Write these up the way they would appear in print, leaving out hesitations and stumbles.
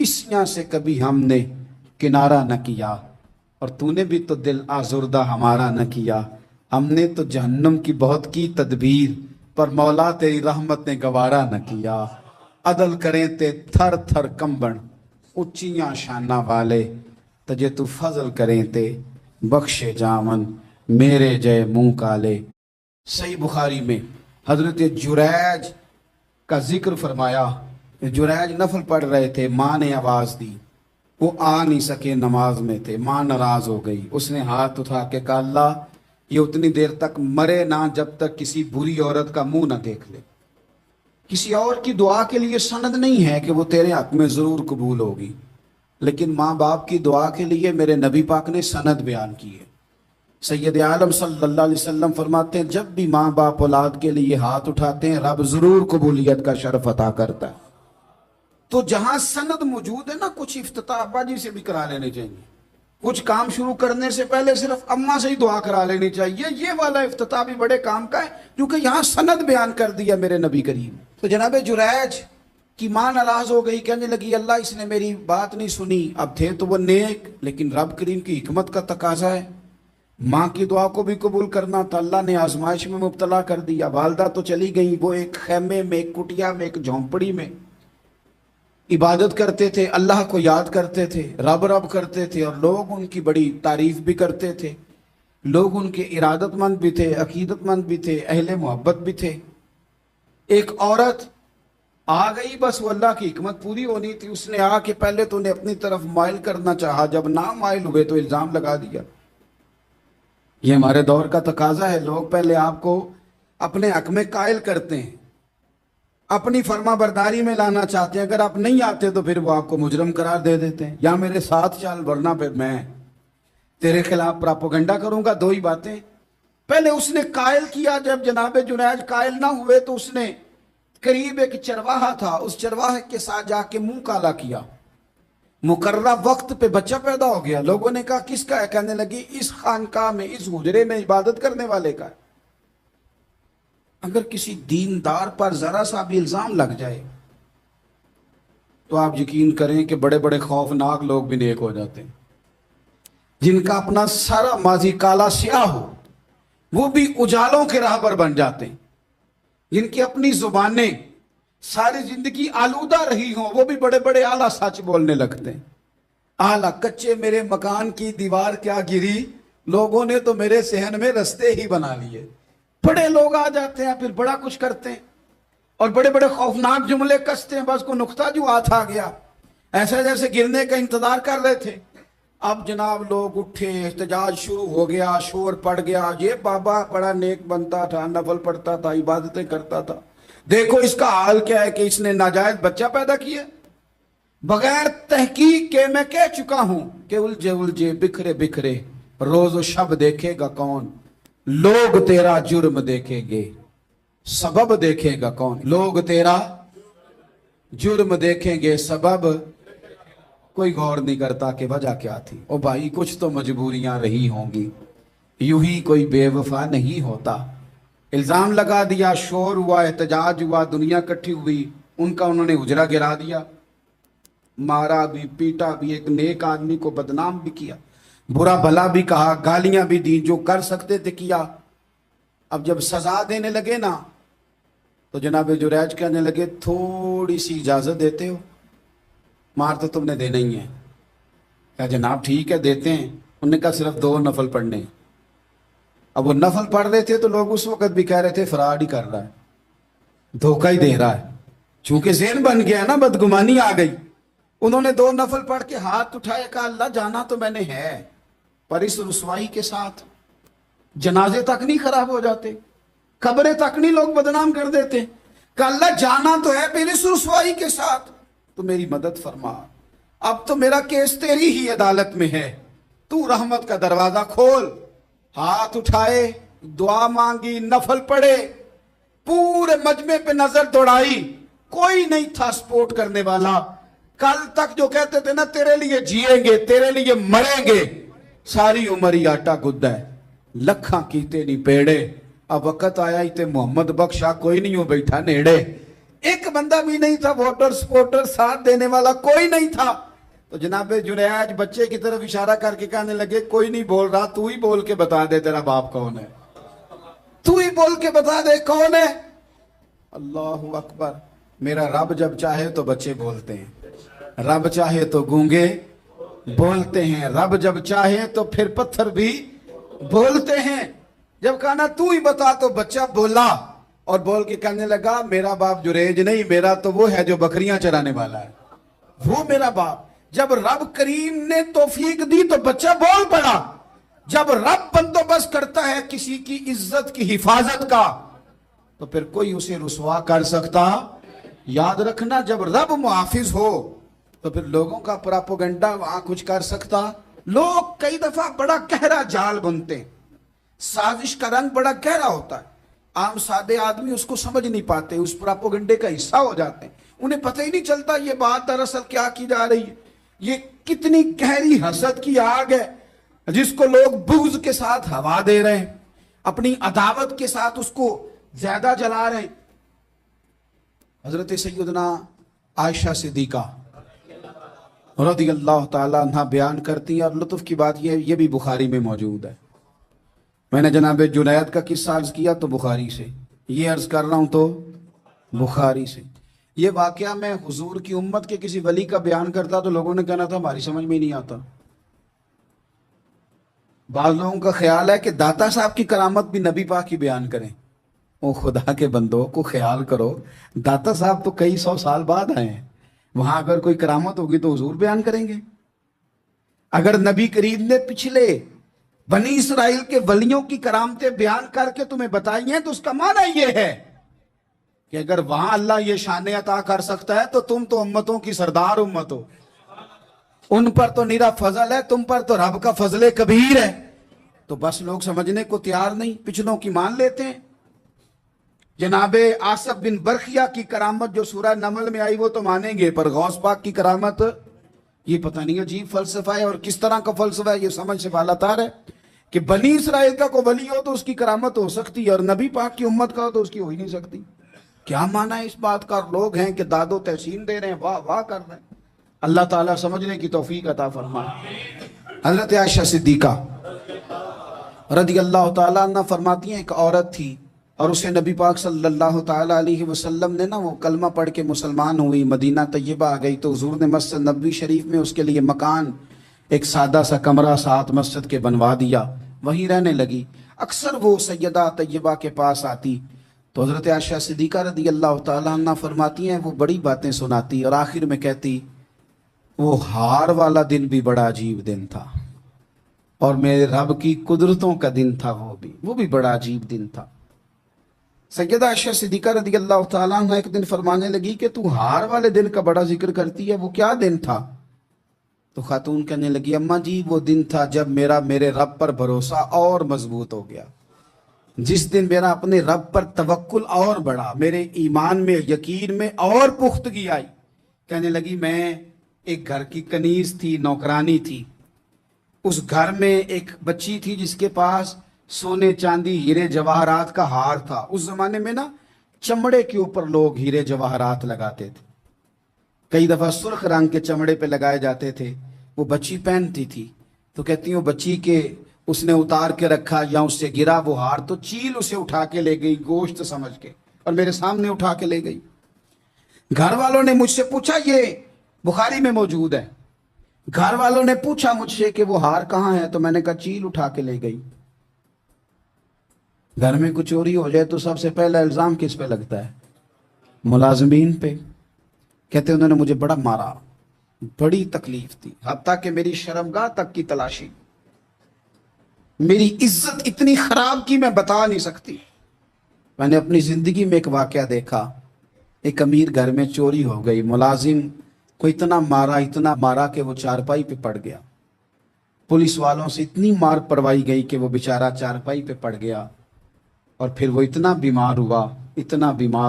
اس یہاں سے کبھی ہم نے کنارہ نہ کیا، اور تو نے بھی تو دل آزردہ ہمارا نہ کیا۔ ہم نے تو جہنم کی بہت کی تدبیر، پر مولا تیری رحمت نے گوارا نہ کیا۔ عدل کریں تے تھر تھر کمبن، اچیاں شانہ والے، تجھے تو فضل کریں تے بخشے جامن، میرے جے منہ کالے۔ صحیح بخاری میں حضرت جریج کا ذکر فرمایا، جریج نفل پڑھ رہے تھے، ماں نے آواز دی، وہ آ نہیں سکے، نماز میں تھے، ماں ناراض ہو گئی، اس نے ہاتھ اٹھا کے کہا اللہ یہ اتنی دیر تک مرے نہ جب تک کسی بری عورت کا منہ نہ دیکھ لے۔ کسی اور کی دعا کے لیے سند نہیں ہے کہ وہ تیرے حق میں ضرور قبول ہوگی، لیکن ماں باپ کی دعا کے لیے میرے نبی پاک نے سند بیان کی ہے۔ سید عالم صلی اللہ علیہ وسلم فرماتے ہیں جب بھی ماں باپ اولاد کے لیے ہاتھ اٹھاتے ہیں رب ضرور قبولیت کا شرف عطا کرتا ہے۔ تو جہاں سند موجود ہے نا، کچھ افتتاح ابا جی سے بھی کرا لینے چاہیے، کچھ کام شروع کرنے سے پہلے صرف اماں سے ہی دعا کرا لینی چاہیے، یہ والا افتتاح بھی بڑے کام کا ہے کیونکہ یہاں سند بیان کر دیا میرے نبی کریم۔ تو جناب جریج کی ماں ناراض ہو گئی، کہنے لگی اللہ اس نے میری بات نہیں سنی۔ اب تھے تو وہ نیک، لیکن رب کریم کی حکمت کا تقاضا ہے، ماں کی دعا کو بھی قبول کرنا تھا، اللہ نے آزمائش میں مبتلا کر دیا۔ والدہ تو چلی گئی، وہ ایک خیمے میں، ایک کٹیا میں، ایک جھونپڑی میں عبادت کرتے تھے، اللہ کو یاد کرتے تھے، رب رب کرتے تھے، اور لوگ ان کی بڑی تعریف بھی کرتے تھے، لوگ ان کے ارادت مند بھی تھے، عقیدت مند بھی تھے، اہل محبت بھی تھے۔ ایک عورت آ گئی، بس وہ اللہ کی حکمت پوری ہونی تھی، اس نے آ کے پہلے تو انہیں اپنی طرف مائل کرنا چاہا، جب نہ مائل ہوئے تو الزام لگا دیا۔ یہ ہمارے دور کا تقاضا ہے، لوگ پہلے آپ کو اپنے حق میں قائل کرتے ہیں، اپنی فرما برداری میں لانا چاہتے ہیں، اگر آپ نہیں آتے تو پھر وہ آپ کو مجرم قرار دے دیتے ہیں، یا میرے ساتھ چل ورنہ پھر میں تیرے خلاف پراپوگنڈا کروں گا۔ دو ہی باتیں، پہلے اس نے قائل کیا، جب جناب جنید قائل نہ ہوئے تو اس نے قریب ایک چرواہا تھا، اس چرواہے کے ساتھ جا کے منہ کالا کیا، مقررہ وقت پہ بچہ پیدا ہو گیا۔ لوگوں نے کہا کس کا ہے؟ کہنے لگی اس خانقاہ میں، اس حجرے میں عبادت کرنے والے کا ہے۔ اگر کسی دیندار پر ذرا سا بھی الزام لگ جائے تو آپ یقین کریں کہ بڑے بڑے خوفناک لوگ بھی نیک ہو جاتے ہیں، جن کا اپنا سارا ماضی کالا سیاہ ہو وہ بھی اجالوں کے راہ پر بن جاتے ہیں، جن کی اپنی زبانیں ساری زندگی آلودہ رہی ہوں وہ بھی بڑے بڑے اعلیٰ سچ بولنے لگتے ہیں۔ اعلیٰ کچے میرے مکان کی دیوار کیا گری، لوگوں نے تو میرے صحن میں رستے ہی بنا لیے۔ بڑے لوگ آ جاتے ہیں پھر بڑا کچھ کرتے ہیں اور بڑے بڑے خوفناک جملے کستے ہیں، بس کو نقطہ جو ہاتھ آ گیا ایسا جیسے گرنے کا انتظار کر رہے تھے۔ اب جناب لوگ اٹھے، احتجاج شروع ہو گیا، شور پڑ گیا، یہ بابا بڑا نیک بنتا تھا، نفل پڑھتا تھا، عبادتیں کرتا تھا، دیکھو اس کا حال کیا ہے کہ اس نے ناجائز بچہ پیدا کیا۔ بغیر تحقیق کے میں کہہ چکا ہوں کہ الجھے الجھے بکھرے بکھرے روز و شب دیکھے گا کون، لوگ تیرا جرم دیکھیں گے سبب دیکھے گا کون، لوگ تیرا جرم دیکھیں گے سبب کوئی غور نہیں کرتا کہ وجہ کیا تھی۔ او بھائی کچھ تو مجبوریاں رہی ہوں گی، یوں ہی کوئی بے وفا نہیں ہوتا۔ الزام لگا دیا، شور ہوا، احتجاج ہوا، دنیا کٹھی ہوئی، ان کا انہوں نے حجرہ گرا دیا، مارا بھی، پیٹا بھی، ایک نیک آدمی کو بدنام بھی کیا، برا بھلا بھی کہا، گالیاں بھی دی، جو کر سکتے تھے کیا۔ اب جب سزا دینے لگے نا تو جناب جریج کہنے لگے تھوڑی سی اجازت دیتے ہو، مار تو تم نے دینا ہی ہے۔ کہا جناب ٹھیک ہے دیتے ہیں۔ انہوں نے کہا صرف 2 نفل پڑھنے۔ اب وہ نفل پڑھ رہے تھے تو لوگ اس وقت بھی کہہ رہے تھے فراڈ ہی کر رہا ہے، دھوکہ ہی دے رہا ہے، چونکہ ذہن بن گیا نا، بدگمانی آ گئی۔ انہوں نے 2 نفل پڑھ کے ہاتھ اٹھائے، کہا اللہ جانا تو میں نے ہے، پر اس رسوائی کے ساتھ جنازے تک نہیں خراب ہو جاتے، قبریں تک نہیں لوگ بدنام کر دیتے، کہ اللہ جانا تو ہے پھر اس رسوائی کے ساتھ، تو میری مدد فرما، اب تو میرا کیس تیری ہی عدالت میں ہے، تو رحمت کا دروازہ کھول۔ ہاتھ اٹھائے، دعا مانگی، نفل پڑھے، پورے مجمع پہ نظر دوڑائی، کوئی نہیں تھا سپورٹ کرنے والا۔ کل تک جو کہتے تھے نا تیرے لیے جیئیں گے، تیرے لیے مریں گے، ساری عمر ہی آٹا گدہ ہے، لکھاں کیتے نہیں پیڑے، اب وقت آیا ہی تے محمد بخشا کوئی نہیں ہو بیٹھا نیڑے، ایک بندہ بھی نہیں تھا، ووٹر سپورٹر ساتھ دینے والا کوئی نہیں تھا. تو جناب جنید بچے کی طرف اشارہ کر کے کہنے لگے کوئی نہیں بول رہا، تو ہی بول کے بتا دے تیرا باپ کون ہے، تو ہی بول کے بتا دے کون ہے. اللہ اکبر. میرا رب جب چاہے تو بچے بولتے ہیں، رب چاہے تو گونگے بولتے ہیں، رب جب چاہے تو پھر پتھر بھی بولتے ہیں. جب کہا نا تو ہی بتا تو بچہ بولا اور بول کے کہنے لگا میرا باپ جریج نہیں، میرا تو وہ ہے جو بکریاں چرانے والا ہے، وہ میرا باپ. جب رب کریم نے توفیق دی تو بچہ بول پڑا. جب رب بندوبست کرتا ہے کسی کی عزت کی حفاظت کا تو پھر کوئی اسے رسوا کر سکتا. یاد رکھنا جب رب محافظ ہو تو پھر لوگوں کا پراپوگنڈا وہاں کچھ کر سکتا. لوگ کئی دفعہ بڑا گہرا جال بنتے ہیں، سازش کا رنگ بڑا گہرا ہوتا ہے، عام سادے آدمی اس کو سمجھ نہیں پاتے، اس پراپوگنڈے کا حصہ ہو جاتے ہیں، انہیں پتہ ہی نہیں چلتا یہ بات دراصل کیا کی جا رہی ہے. یہ کتنی گہری حسد کی آگ ہے جس کو لوگ بغض کے ساتھ ہوا دے رہے ہیں، اپنی عداوت کے ساتھ اس کو زیادہ جلا رہے ہیں. حضرت سیدنا عائشہ صدیقہ رضی اللہ تعالیٰ عنہ بیان کرتی ہیں، اور لطف کی بات یہ بھی بخاری میں موجود ہے. میں نے جناب جنید کا قصہ عرض کیا تو بخاری سے، یہ عرض کر رہا ہوں تو بخاری سے. یہ واقعہ میں حضور کی امت کے کسی ولی کا بیان کرتا تو لوگوں نے کہنا تھا ہماری سمجھ میں نہیں آتا. بعض لوگوں کا خیال ہے کہ داتا صاحب کی کرامت بھی نبی پاک کی بیان کریں. او خدا کے بندوں کو خیال کرو، داتا صاحب تو کئی سو سال بعد آئے ہیں، وہاں اگر کوئی کرامت ہوگی تو حضور بیان کریں گے. اگر نبی کریم نے پچھلے بنی اسرائیل کے ولیوں کی کرامتیں بیان کر کے تمہیں بتائی ہیں تو اس کا معنی یہ ہے کہ اگر وہاں اللہ یہ شان عطا کر سکتا ہے تو تم تو امتوں کی سردار امت ہو، ان پر تو نیرا فضل ہے، تم پر تو رب کا فضل کبیر ہے. تو بس لوگ سمجھنے کو تیار نہیں، پچھلوں کی مان لیتے ہیں. جناب آصف بن برخیہ کی کرامت جو سورہ نمل میں آئی وہ تو مانیں گے، پر غوث پاک کی کرامت یہ پتہ نہیں عجیب فلسفہ ہے، اور کس طرح کا فلسفہ ہے یہ سمجھ سے بالاتر ہے کہ بنی اسرائیل کا کوئی ولی ہو تو اس کی کرامت ہو سکتی ہے اور نبی پاک کی امت کا ہو تو اس کی ہو ہی نہیں سکتی. کیا معنی ہے اس بات کا؟ لوگ ہیں کہ داد و تحسین دے رہے ہیں، واہ واہ کر رہے ہیں. اللہ تعالیٰ سمجھنے کی توفیق عطا فرمائے. حضرت عائشہ صدیقہ رضی اللہ تعالیٰ عنہ فرماتی ہیں ایک عورت تھی اور اسے نبی پاک صلی اللہ تعالیٰ علیہ وسلم نے وہ کلمہ پڑھ کے مسلمان ہوئی، مدینہ طیبہ آ گئی تو حضور نے مسجد نبوی شریف میں اس کے لیے مکان، ایک سادہ سا کمرہ ساتھ مسجد کے بنوا دیا، وہیں رہنے لگی. اکثر وہ سیدہ طیبہ کے پاس آتی تو حضرت عائشہ صدیقہ رضی اللہ تعالیٰ عنہ فرماتی ہیں وہ بڑی باتیں سناتی اور آخر میں کہتی وہ ہار والا دن بھی بڑا عجیب دن تھا اور میرے رب کی قدرتوں کا دن تھا، وہ بھی بڑا عجیب دن تھا. سیدہ عائشہ صدیقہ رضی اللہ تعالیٰ عنہ ایک دن فرمانے لگی کہ تو ہار والے دن کا بڑا ذکر کرتی ہے، وہ کیا دن تھا؟ تو خاتون کہنے لگی اماں جی وہ دن تھا جب میرے رب پر بھروسہ اور مضبوط ہو گیا، جس دن میرا اپنے رب پر توکل اور بڑھا، میرے ایمان میں یقین میں اور پختگی آئی. کہنے لگی میں ایک گھر کی کنیز تھی، نوکرانی تھی، اس گھر میں ایک بچی تھی جس کے پاس سونے چاندی ہیرے جواہرات کا ہار تھا. اس زمانے میں نا چمڑے کے اوپر لوگ ہیرے جواہرات لگاتے تھے، کئی دفعہ سرخ رنگ کے چمڑے پہ لگائے جاتے تھے. وہ بچی پہنتی تھی تو کہتی ہوں بچی کے اس نے اتار کے رکھا یا اس سے گرا وہ ہار تو چیل اسے اٹھا کے لے گئی گوشت سمجھ کے اور میرے سامنے اٹھا کے لے گئی. گھر والوں نے مجھ سے پوچھا، یہ بخاری میں موجود ہے، گھر والوں نے پوچھا مجھ سے کہ وہ ہار کہاں ہے تو میں نے کہا چیل اٹھا کے لے گئی. گھر میں کچھ چوری ہو جائے تو سب سے پہلا الزام کس پہ لگتا ہے؟ ملازمین پہ. کہتے انہوں نے مجھے بڑا مارا، بڑی تکلیف تھی، حتیٰ کہ میری شرمگاہ تک کی تلاشی، میری عزت اتنی خراب کی میں بتا نہیں سکتی. میں نے اپنی زندگی میں ایک واقعہ دیکھا، ایک امیر گھر میں چوری ہو گئی، ملازم کو اتنا مارا کہ وہ چارپائی پہ پڑ گیا. پولیس والوں سے اتنی مار پڑوائی گئی کہ وہ بیچارہ چارپائی پہ پڑ گیا اور پھر وہ اتنا بیمار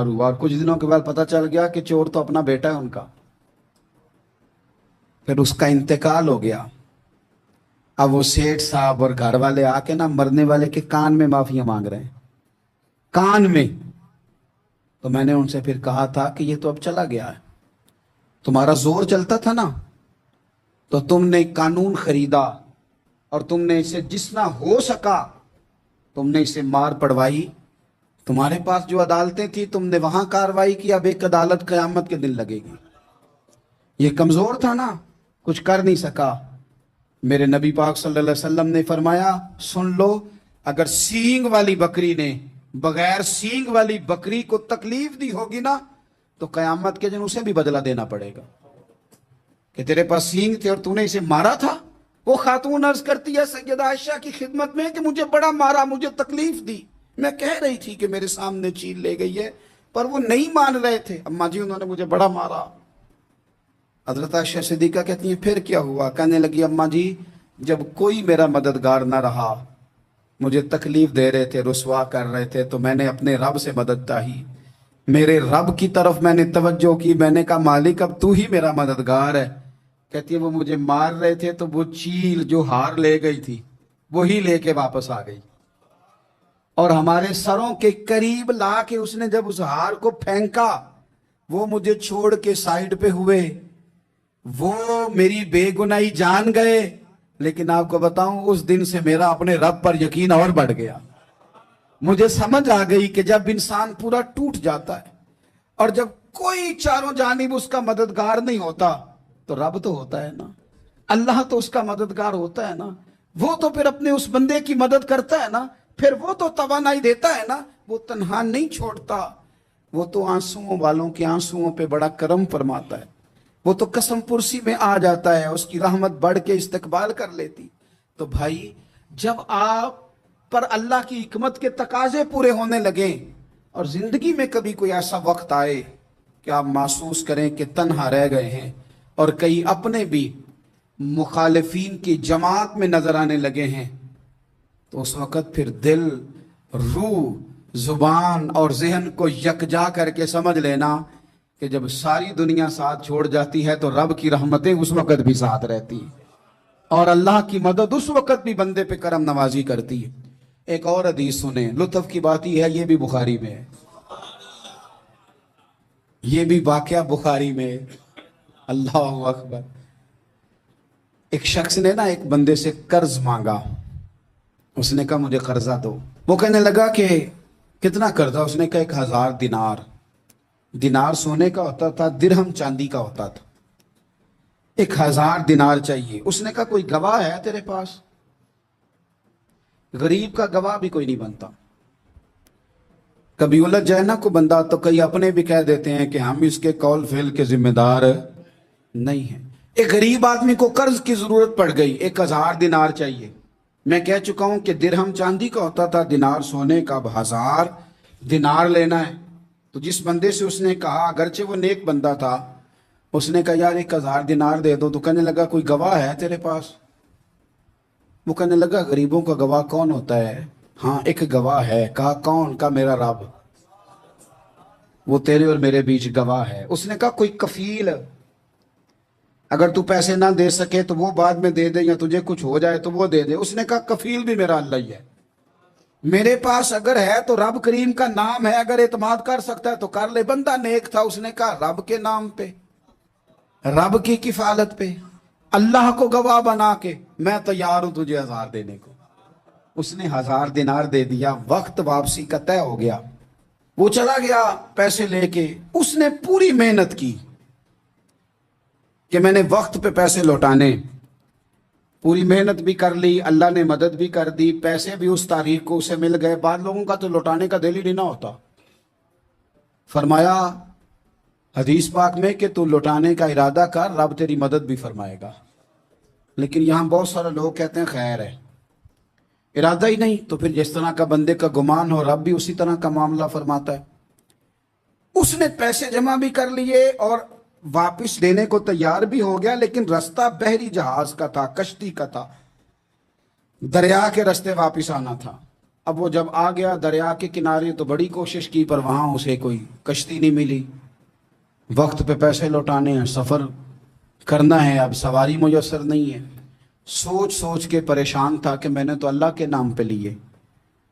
ہوا اور کچھ دنوں کے بعد پتہ چل گیا کہ چور تو اپنا بیٹا ہے ان کا. پھر اس کا انتقال ہو گیا. اب وہ سیٹھ صاحب اور گھر والے آ کے نا مرنے والے کے کان میں معافیاں مانگ رہے ہیں، کان میں. تو میں نے ان سے پھر کہا تھا کہ یہ تو اب چلا گیا ہے، تمہارا زور چلتا تھا نا، تو تم نے قانون خریدا اور تم نے اسے جتنا ہو سکا تم نے اسے مار پڑوائی، تمہارے پاس جو عدالتیں تھی تم نے وہاں کاروائی کی، اب ایک عدالت قیامت کے دن لگے گی۔ یہ کمزور تھا نا، کچھ کر نہیں سکا۔ میرے نبی پاک صلی اللہ علیہ وسلم نے فرمایا سن لو، اگر سینگ والی بکری نے بغیر سینگ والی بکری کو تکلیف دی ہوگی نا تو قیامت کے دن اسے بھی بدلہ دینا پڑے گا کہ تیرے پاس سینگ تھے اور تو نے اسے مارا تھا۔ وہ خاتون عرض کرتی ہے سیدہ عائشہ کی خدمت میں کہ مجھے بڑا مارا، مجھے تکلیف دی، میں کہہ رہی تھی کہ میرے سامنے چیل لے گئی ہے پر وہ نہیں مان رہے تھے، اماں جی انہوں نے مجھے بڑا مارا۔ حضرت عائشہ صدیقہ کہتی ہیں پھر کیا ہوا؟ کہنے لگی اماں جی جب کوئی میرا مددگار نہ رہا، مجھے تکلیف دے رہے تھے، رسوا کر رہے تھے، تو میں نے اپنے رب سے مدد چاہی، میرے رب کی طرف میں نے توجہ کی، میں نے کہا مالک اب تو ہی میرا مددگار ہے۔ کہتی ہے وہ مجھے مار رہے تھے تو وہ چیل جو ہار لے گئی تھی وہی لے کے واپس آ گئی، اور ہمارے سروں کے قریب لا کے اس نے جب اس ہار کو پھینکا وہ مجھے چھوڑ کے سائیڈ پہ ہوئے، وہ میری بے گناہی جان گئے، لیکن آپ کو بتاؤں اس دن سے میرا اپنے رب پر یقین اور بڑھ گیا۔ مجھے سمجھ آ گئی کہ جب انسان پورا ٹوٹ جاتا ہے اور جب کوئی چاروں جانب اس کا مددگار نہیں ہوتا تو رب تو ہوتا ہے نا، اللہ تو اس کا مددگار ہوتا ہے نا، وہ تو پھر اپنے اس بندے کی مدد کرتا ہے نا، پھر وہ تو توانائی دیتا ہے نا، وہ تنہا نہیں چھوڑتا، وہ تو آنسوؤں والوں کے آنسوؤں پہ بڑا کرم فرماتا ہے، وہ تو قسم پرسی میں آ جاتا ہے، اس کی رحمت بڑھ کے استقبال کر لیتی۔ تو بھائی جب آپ پر اللہ کی حکمت کے تقاضے پورے ہونے لگیں اور زندگی میں کبھی کوئی ایسا وقت آئے کہ آپ محسوس کریں کہ تنہا رہ گئے ہیں اور کئی اپنے بھی مخالفین کی جماعت میں نظر آنے لگے ہیں، تو اس وقت پھر دل، روح، زبان اور ذہن کو یکجا کر کے سمجھ لینا کہ جب ساری دنیا ساتھ چھوڑ جاتی ہے تو رب کی رحمتیں اس وقت بھی ساتھ رہتی ہیں اور اللہ کی مدد اس وقت بھی بندے پہ کرم نوازی کرتی ہے۔ ایک اور حدیث سنیں، لطف کی بات یہ ہے یہ بھی بخاری میں ہے، یہ بھی واقعہ بخاری میں ہے۔ اللہ اکبر۔ ایک شخص نے نا ایک بندے سے قرض مانگا، اس نے کہا مجھے قرضہ دو، وہ کہنے لگا کہ کتنا قرضہ؟ اس نے کہا 1000 دینار۔ دینار سونے کا ہوتا تھا، درہم چاندی کا ہوتا تھا، 1000 دینار چاہیے۔ اس نے کہا کوئی گواہ ہے تیرے پاس؟ غریب کا گواہ بھی کوئی نہیں بنتا، کبھی الجھ جائے نا کو بندہ تو کئی اپنے بھی کہہ دیتے ہیں کہ ہم اس کے قول فعل کے ذمہ دار نہیں ہیں۔ ایک غریب آدمی کو قرض کی ضرورت پڑ گئی، 1000 دینار چاہیے۔ میں کہہ چکا ہوں کہ درہم چاندی کا ہوتا تھا، دینار سونے کا، اب 1000 دینار لینا ہے۔ تو جس بندے سے اس نے کہا، اگرچہ وہ نیک بندہ تھا، اس نے کہا یار 1000 دینار دے دو، تو کہنے لگا کوئی گواہ ہے تیرے پاس؟ وہ کہنے لگا غریبوں کا گواہ کون ہوتا ہے؟ ہاں ایک گواہ ہے۔ کہا کون؟ کہا میرا رب، وہ تیرے اور میرے بیچ گواہ ہے۔ اس نے کہا کوئی کفیل، اگر تو پیسے نہ دے سکے تو وہ بعد میں دے دے، یا تجھے کچھ ہو جائے تو وہ دے دے۔ اس نے کہا کفیل بھی میرا اللہ ہی ہے، میرے پاس اگر ہے تو رب کریم کا نام ہے، اگر اعتماد کر سکتا ہے تو کر لے۔ بندہ نیک تھا، اس نے کہا رب کے نام پہ، رب کی کفالت پہ، اللہ کو گواہ بنا کے میں تیار ہوں تجھے 1000 دینے کو۔ اس نے 1000 دینار دے دیا، وقت واپسی کا طے ہو گیا، وہ چلا گیا پیسے لے کے۔ اس نے پوری محنت کی کہ میں نے وقت پہ پیسے لوٹانے، پوری محنت بھی کر لی، اللہ نے مدد بھی کر دی، پیسے بھی اس تاریخ کو اسے مل گئے۔ بعض لوگوں کا تو لوٹانے کا دل ہی نہیں نہ ہوتا۔ فرمایا حدیث پاک میں کہ تو لوٹانے کا ارادہ کر، رب تیری مدد بھی فرمائے گا۔ لیکن یہاں بہت سارے لوگ کہتے ہیں خیر ہے، ارادہ ہی نہیں، تو پھر جس طرح کا بندے کا گمان ہو رب بھی اسی طرح کا معاملہ فرماتا ہے۔ اس نے پیسے جمع بھی کر لیے اور واپس دینے کو تیار بھی ہو گیا، لیکن رستہ بحری جہاز کا تھا، کشتی کا تھا، دریا کے رستے واپس آنا تھا۔ اب وہ جب آ گیا دریا کے کنارے تو بڑی کوشش کی پر وہاں اسے کوئی کشتی نہیں ملی۔ وقت پہ پیسے لوٹانے ہیں، سفر کرنا ہے، اب سواری میسر نہیں ہے۔ سوچ سوچ کے پریشان تھا کہ میں نے تو اللہ کے نام پہ لیے،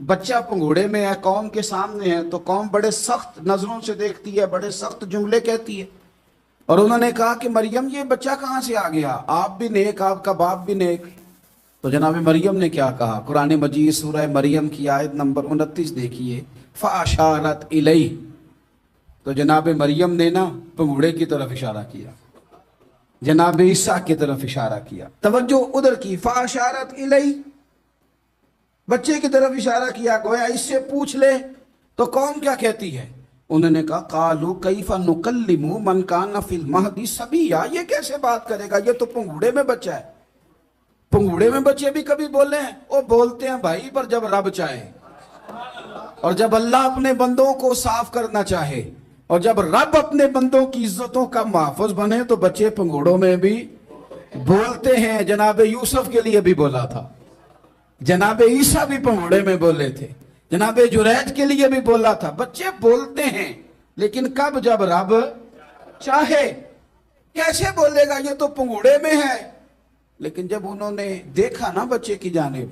بچہ پنگوڑے میں ہے، قوم کے سامنے ہے، تو قوم بڑے سخت نظروں سے دیکھتی ہے، بڑے سخت جملے کہتی ہے۔ اور انہوں نے کہا کہ مریم یہ بچہ کہاں سے آ گیا، آپ بھی نیک، آپ کا باپ بھی نیک۔ تو جناب مریم نے کیا کہا؟ قرآن مجید سورہ مریم کی آیت نمبر 29 دیکھیے، فَأَشَارَتْ إِلَيْهِ۔ تو جناب مریم نے نا پنگوڑے کی طرف اشارہ کیا، جناب عیسیٰ کی طرف اشارہ کیا، توجہ ادھر کی، فَأَشَارَتْ إِلَيْهِ، بچے کی طرف اشارہ کیا، گویا اس سے پوچھ لے تو قوم کیا کہتی ہے؟ انہوں نے کہا قالوا کیف نکلم من کان فی المہد صبیا، یہ کیسے بات کرے گا، یہ تو پنگوڑے میں بچہ ہے۔ پنگوڑے میں بچے بھی کبھی بولے ہیں؟ وہ بولتے ہیں بھائی، پر جب رب چاہے، اور جب اللہ اپنے بندوں کو صاف کرنا چاہے، اور جب رب اپنے بندوں کی عزتوں کا محافظ بنے تو بچے پنگوڑوں میں بھی بولتے ہیں۔ جناب یوسف کے لیے بھی بولا تھا، جناب عیسیٰ بھی پنگوڑے میں بولے تھے، جناب جریج کے لیے بھی بولا تھا۔ بچے بولتے ہیں، لیکن کب؟ جب رب چاہے۔ کیسے بولے گا، یہ تو پنگوڑے میں ہے۔ لیکن جب انہوں نے دیکھا نا بچے کی جانب،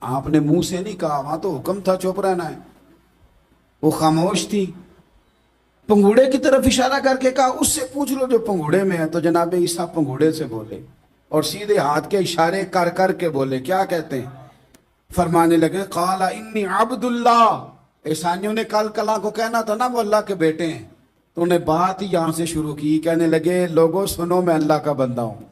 آپ نے منہ سے نہیں کہا، وہاں تو حکم تھا چپ رہنا ہے، وہ خاموش تھی، پنگوڑے کی طرف اشارہ کر کے کہا اس سے پوچھ لو جو پنگوڑے میں ہے۔ تو جناب عیسیٰ پنگوڑے سے بولے اور سیدھے ہاتھ کے اشارے کر کر کے بولے، کیا کہتے ہیں؟ فرمانے لگے قال انی عبد اللہ۔ عیسائیوں نے کل کلا کو کہنا تھا نا وہ اللہ کے بیٹے ہیں، تو انہیں بات ہی یہاں سے شروع کی، کہنے لگے لوگوں سنو میں اللہ کا بندہ ہوں۔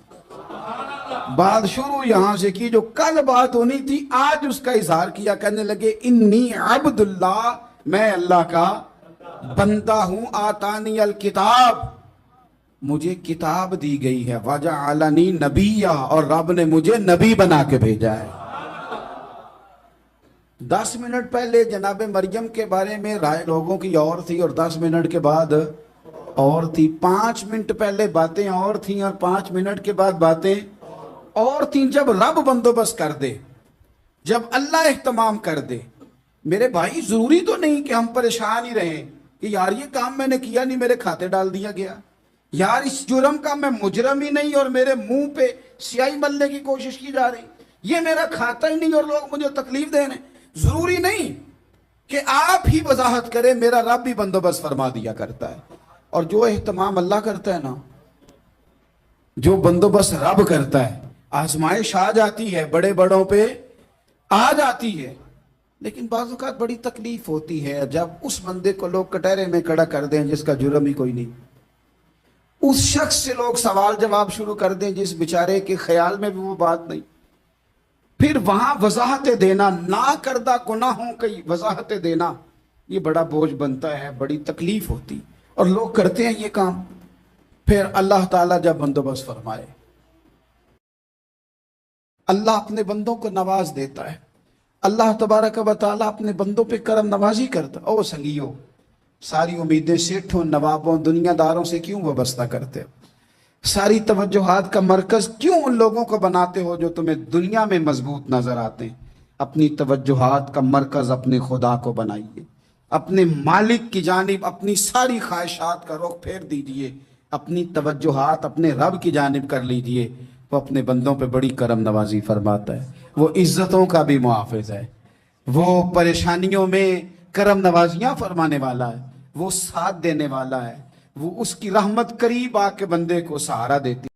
بات شروع یہاں سے کی، جو کل بات ہونی تھی آج اس کا اظہار کیا، کہنے لگے انی عبد اللہ، میں اللہ کا بندہ ہوں، آتانی الکتاب، مجھے کتاب دی گئی ہے، وجعلنی نبیّا، اور رب نے مجھے نبی بنا کے بھیجا ہے۔ 10 منٹ پہلے جناب مریم کے بارے میں رائے لوگوں کی اور تھی، اور 10 منٹ کے بعد اور تھی۔ 5 منٹ پہلے باتیں اور تھیں، اور 5 منٹ کے بعد باتیں اور تھیں۔ جب رب بندوبست کر دے، جب اللہ اہتمام کر دے، میرے بھائی ضروری تو نہیں کہ ہم پریشان ہی رہیں کہ یار یہ کام میں نے کیا نہیں، میرے کھاتے ڈال دیا گیا، یار اس جرم کا میں مجرم ہی نہیں اور میرے منہ پہ سیاہی ملنے کی کوشش کی جا رہی، یہ میرا کھاتا ہی نہیں اور لوگ مجھے تکلیف دے رہے ہیں۔ ضروری نہیں کہ آپ ہی وضاحت کریں، میرا رب بھی بندوبست فرما دیا کرتا ہے۔ اور جو اہتمام اللہ کرتا ہے نا، جو بندوبست رب کرتا ہے، آزمائش آ جاتی ہے، بڑے بڑوں پہ آ جاتی ہے، لیکن بعض اوقات بڑی تکلیف ہوتی ہے جب اس بندے کو لوگ کٹہرے میں کھڑا کر دیں جس کا جرم ہی کوئی نہیں، اس شخص سے لوگ سوال جواب شروع کر دیں جس بیچارے کے خیال میں بھی وہ بات نہیں، پھر وہاں وضاحت دینا، نہ کردہ گناہوں کی وضاحت دینا، یہ بڑا بوجھ بنتا ہے، بڑی تکلیف ہوتی، اور لوگ کرتے ہیں یہ کام۔ پھر اللہ تعالیٰ جب بندوبست فرمائے، اللہ اپنے بندوں کو نواز دیتا ہے، اللہ تبارک و تعالیٰ اپنے بندوں پہ کرم نوازی کرتا ہے۔ او سنگیو، ساری امیدیں سیٹھوں، نوابوں، دنیا داروں سے کیوں وابستہ کرتے ہو؟ ساری توجہات کا مرکز کیوں ان لوگوں کو بناتے ہو جو تمہیں دنیا میں مضبوط نظر آتے ہیں؟ اپنی توجہات کا مرکز اپنے خدا کو بنائیے، اپنے مالک کی جانب اپنی ساری خواہشات کا رخ پھیر دیجئے، اپنی توجہات اپنے رب کی جانب کر لیجئے، وہ اپنے بندوں پہ بڑی کرم نوازی فرماتا ہے، وہ عزتوں کا بھی محافظ ہے، وہ پریشانیوں میں کرم نوازیاں فرمانے والا ہے، وہ ساتھ دینے والا ہے، وہ اس کی رحمت قریب آ کے بندے کو سہارا دیتی